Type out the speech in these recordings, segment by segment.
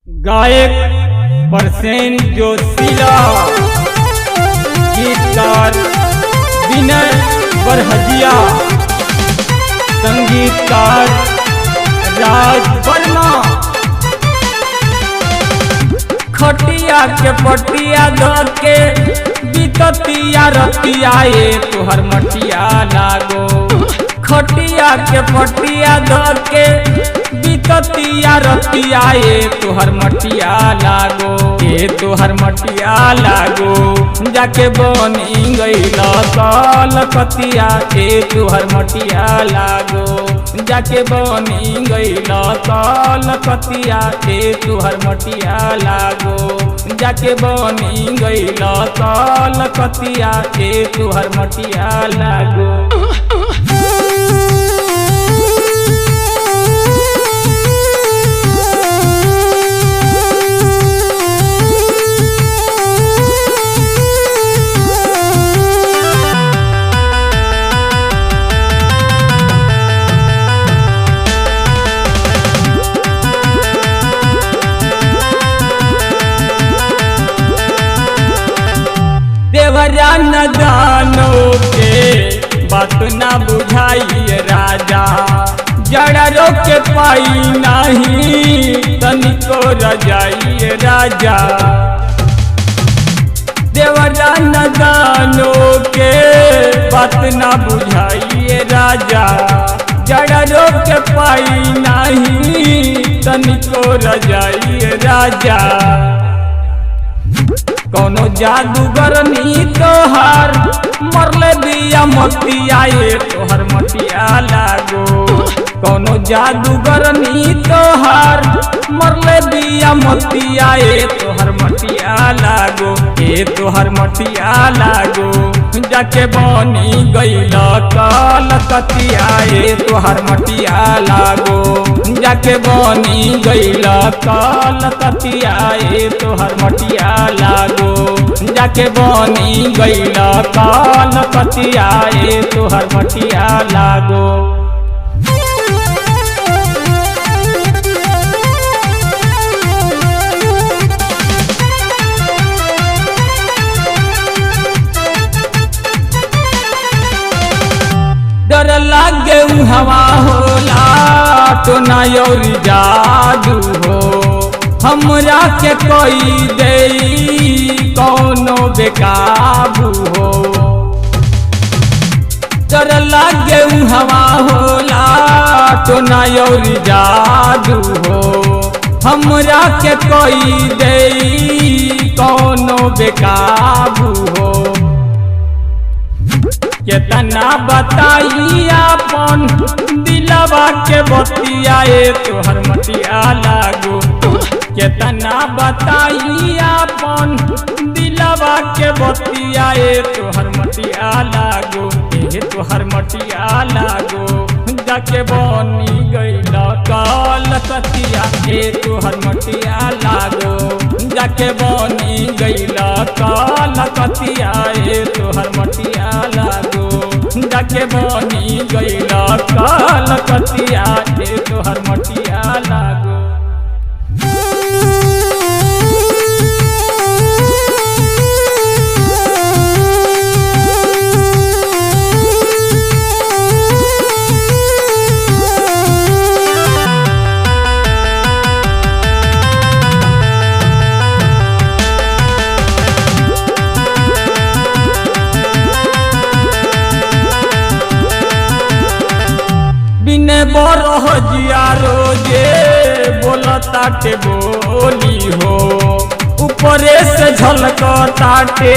गायक परसेन जोशीला, गीतकार विनय बरहजिया, संगीतकार राज वर्मा। खटिया के पटिया धर के बीततिया रतिया ये तोहर मटिया लागो। खटिया के पटिया धर के बीततिया रतिया ये तोहर मटिया लागो। ये तोहर मटिया लागो जाके बनी गईला कलकतिया। ये तोहर मटिया लागो जाके बनी गईला कलकतिया। ये तोहर मटिया लागो जाके बनी गईला कलकतिया। ये तोहर मटिया लागो। देवरा न जानो के बात ना बुझाइए राजा। जड़ा रोके पाई नहीं तनिको रजाइए राजा। देवरा न जानो के बात ना बुझाइए राजा। जड़ा रोके पाई नहीं तनिको रजाइए राजा। कौनो जादूगर नी तोहार मरले बिया मटिया ये तोहर मटिया लागो। कौनो जादूगर नी तोहार मरले बिया मटिया ये तोहर मटिया लागो। ये तोहर मटिया लागो जाके बनी गईला कलकतिया। ये तोहर मटिया लागो जाके बनी गईला कलकतिया। ये तोहर मटिया लागो जाके बनी गईला कलकतिया। ये तोहर मटिया लागो। डर लागे हवा होला तो ना योरी जादू हो। हमरा के कोई दे कौनो बेकाबू हो। डर लागे हवा होला तो ना योरी जादू हो। हमरा के कोई दे कौनो बेकाबू हो। केतना बताई अपन दिलवा के बतिया। ये तोहर मटिया लागो। केतना बताई अपन दिलवा के बतिया। ये तोहर मटिया लागो। ये तोहर मटिया लागो जाके बनी गईला कलकतिया। ये तोहर मटिया लागो जाके बनी गईला कलकतिया। ये तोहर मटिया लागो जाके बनी गईला कलकतिया। ये तोहर मटिया लागो। बिने बरहजिया रोजे बोलताटे बोली हो। ऊपरे से झलकताटे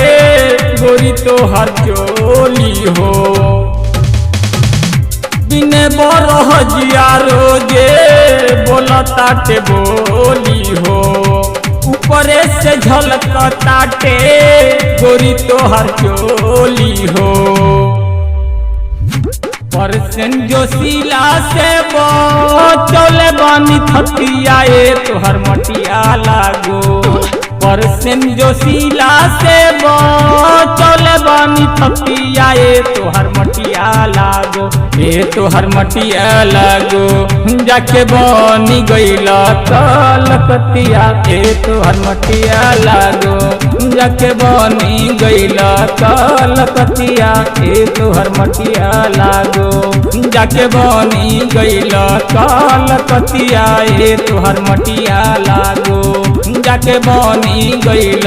गोरी तोहर चोली हो। बिने बरहजिया रोजे बोलताटे बोली हो। ऊपरे से झलकताटे गोरी तोहर चोली हो। परसेन जोशीला से चले बानी थतिया। ये तोहर मटिया लागो। परसेन जोशीला से चले बानी थपिया तोहर मटिया लागो तोहर मटिया लागो जाके बनी गईल कलकतिया तोहर मटिया लागो जाके बनी गईल कलकतिया तोहर मटिया लागो जाके बनी गईल कलकतिया तोहर मटिया लागो जाके बनी गईल